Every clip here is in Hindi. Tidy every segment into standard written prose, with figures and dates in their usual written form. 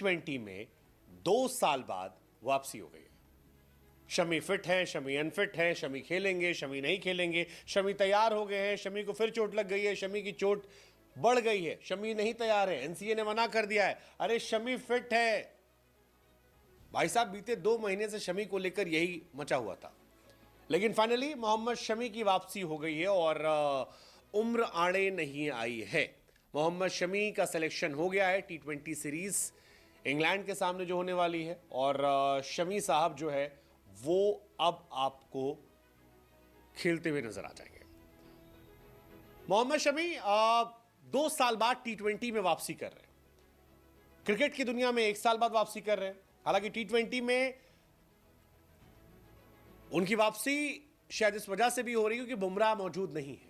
T20 में 2 साल बाद वापसी हो गई है। शमी फिट है, शमी अनफिट है, शमी खेलेंगे, शमी नहीं खेलेंगे, शमी तैयार हो गए हैं, शमी को फिर चोट लग गई है, शमी की चोट बढ़ गई है, शमी नहीं तैयार है, एनसीए ने मना कर दिया है। अरे शमी फिट है भाई साहब, बीते 2 महीने से शमी को लेकर यही मचा हुआ था, लेकिन फाइनली मोहम्मद शमी की वापसी हो गई है और उम्र आड़े नहीं आई है। मोहम्मद शमी का सिलेक्शन हो गया है T20 सीरीज इंग्लैंड के सामने जो होने वाली है, और शमी साहब जो है वो अब आपको खेलते हुए नजर आ जाएंगे। मोहम्मद शमी 2 साल बाद T20 में वापसी कर रहे हैं। क्रिकेट की दुनिया में 1 साल बाद वापसी कर रहे हैं। हालांकि T20 में उनकी वापसी शायद इस वजह से भी हो रही है क्योंकि बुमराह मौजूद नहीं है।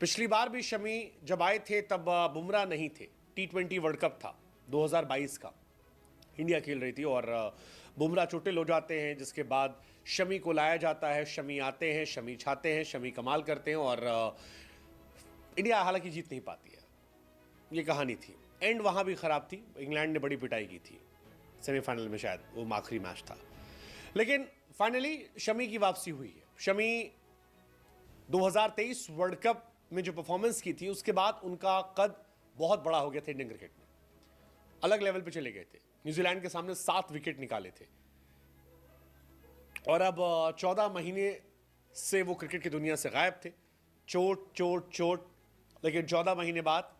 पिछली बार भी शमी जब आए थे तब बुमराह नहीं थे। T20 वर्ल्ड कप था 2022 का, इंडिया खेल रही थी और बुमराह चोटिल हो जाते हैं, जिसके बाद शमी को लाया जाता है। शमी आते हैं, शमी छाते हैं, शमी कमाल करते हैं और इंडिया हालांकि जीत नहीं पाती है। ये कहानी थी। एंड वहां भी खराब थी, इंग्लैंड ने बड़ी पिटाई की थी सेमीफाइनल में, शायद वो आखिरी मैच था। लेकिन फाइनली शमी की वापसी हुई है। शमी 2023 वर्ल्ड कप में जो परफॉर्मेंस की थी उसके बाद उनका कद बहुत बड़ा हो गया था। इंडियन क्रिकेट में अलग लेवल पे चले गए थे। न्यूजीलैंड के सामने 7 विकेट निकाले थे और अब 14 महीने से वो क्रिकेट की दुनिया से गायब थे। चोट चोट चोट, लेकिन 14 महीने बाद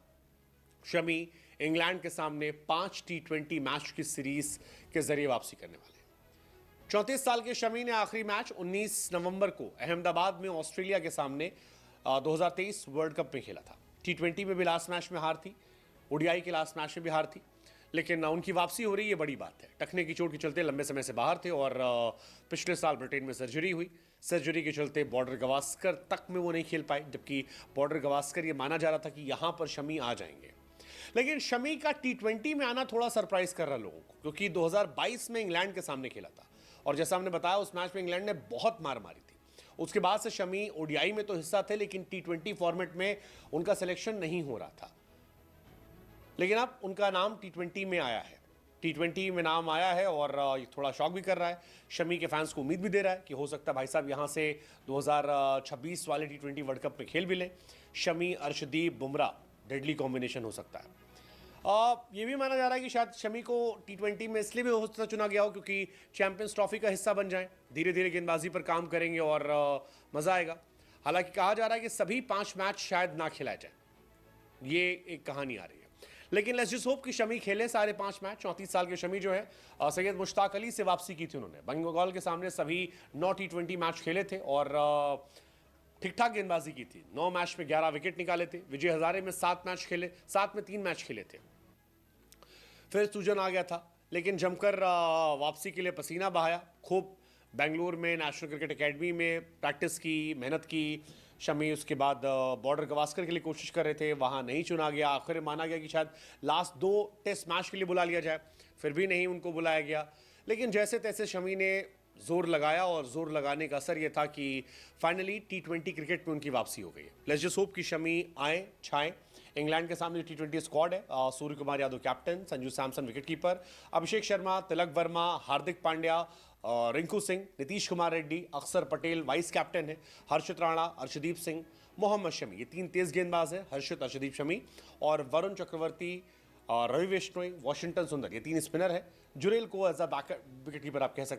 शमी इंग्लैंड के सामने 5 T20 मैच की सीरीज के जरिए वापसी करने वाले हैं। 34 साल के शमी ने आखिरी मैच 19 नवंबर को अहमदाबाद में ऑस्ट्रेलिया के सामने 2023 वर्ल्ड कप में खेला था। T20 में भी लास्ट मैच में हार थी, ओडीआई के लास्ट मैच में भी हार थी, लेकिन उनकी वापसी हो रही है, बड़ी बात है। टखने की चोट के चलते लंबे समय से बाहर थे और पिछले साल ब्रिटेन में सर्जरी हुई। सर्जरी के चलते बॉर्डर गवास्कर तक में वो नहीं खेल पाए, जबकि बॉर्डर गवास्कर ये माना जा रहा था कि यहां पर शमी आ जाएंगे। लेकिन शमी का T20 में आना थोड़ा सरप्राइज कर रहा लोगों को, क्योंकि 2022 में इंग्लैंड के सामने खेला था और जैसा हमने बताया उस मैच में इंग्लैंड ने बहुत मार मारी थी। उसके बाद से शमी ओडीआई में तो हिस्सा थे, लेकिन T20 फॉर्मेट में उनका सिलेक्शन नहीं हो रहा था। लेकिन अब उनका नाम T20 में आया है। T20 में नाम आया है और थोड़ा शॉक भी कर रहा है। शमी के फैंस को उम्मीद भी दे रहा है कि हो सकता है भाई साहब यहां से 2026 वाले T20 वर्ल्ड कप में खेल भी लें। शमी, अर्शदीप, बुमराह डेडली कॉम्बिनेशन हो सकता है। ये भी माना जा रहा है कि शायद शमी को T20 में इसलिए भी हो सकता चुना गया हो क्योंकि चैंपियंस ट्रॉफी का हिस्सा बन जाएं, धीरे धीरे गेंदबाजी पर काम करेंगे और मजा आएगा। हालांकि कहा जा रहा है कि सभी 5 मैच शायद ना खिलाए जाए, ये एक कहानी आ रही है। लेकिन लेट्स जस्ट होप कि शमी खेले सारे 5 मैच। 34 साल के शमी जो है सैयद मुश्ताक अली से वापसी की थी उन्होंने। बंगाल के सामने सभी 9 T20 मैच खेले थे और ठीक ठाक गेंदबाजी की थी। 9 मैच में 11 विकेट निकाले थे। विजय हजारे में 7 मैच खेले, 7 में 3 मैच खेले थे। फिर सूजन आ गया था, लेकिन जमकर वापसी के लिए पसीना बहाया। खूब बेंगलुरु में नेशनल क्रिकेट एकेडमी में प्रैक्टिस की, मेहनत की शमी। उसके बाद बॉर्डर गवास्कर के लिए कोशिश कर रहे थे, वहाँ नहीं चुना गया। आखिर में माना गया कि शायद लास्ट 2 टेस्ट मैच के लिए बुला लिया जाए, फिर भी नहीं उनको बुलाया गया। लेकिन जैसे तैसे शमी ने जोर लगाया और जोर लगाने का असर यह था कि फाइनली T20 क्रिकेट में उनकी वापसी हो गई है। लेट्स जस्ट होप कि शमी आए, छाएं। इंग्लैंड के सामने T20 स्क्वाड है, सूर्य कुमार यादव कैप्टन, संजू सैमसन विकेटकीपर, अभिषेक शर्मा, तिलक वर्मा, हार्दिक पांड्या, रिंकू सिंह, नीतीश कुमार रेड्डी, अक्षर पटेल वाइस कैप्टन है, हर्षित राणा, अर्शदीप सिंह, मोहम्मद शमी। ये 3 तेज गेंदबाज है, हर्षित, अर्शदीप, शमी। और वरुण चक्रवर्ती, रवि बिश्नोई, वॉशिंगटन सुंदर, ये 3 स्पिनर है। जुरेल को एज अ बैकअप विकेटकीपर आप कह सकते हैं।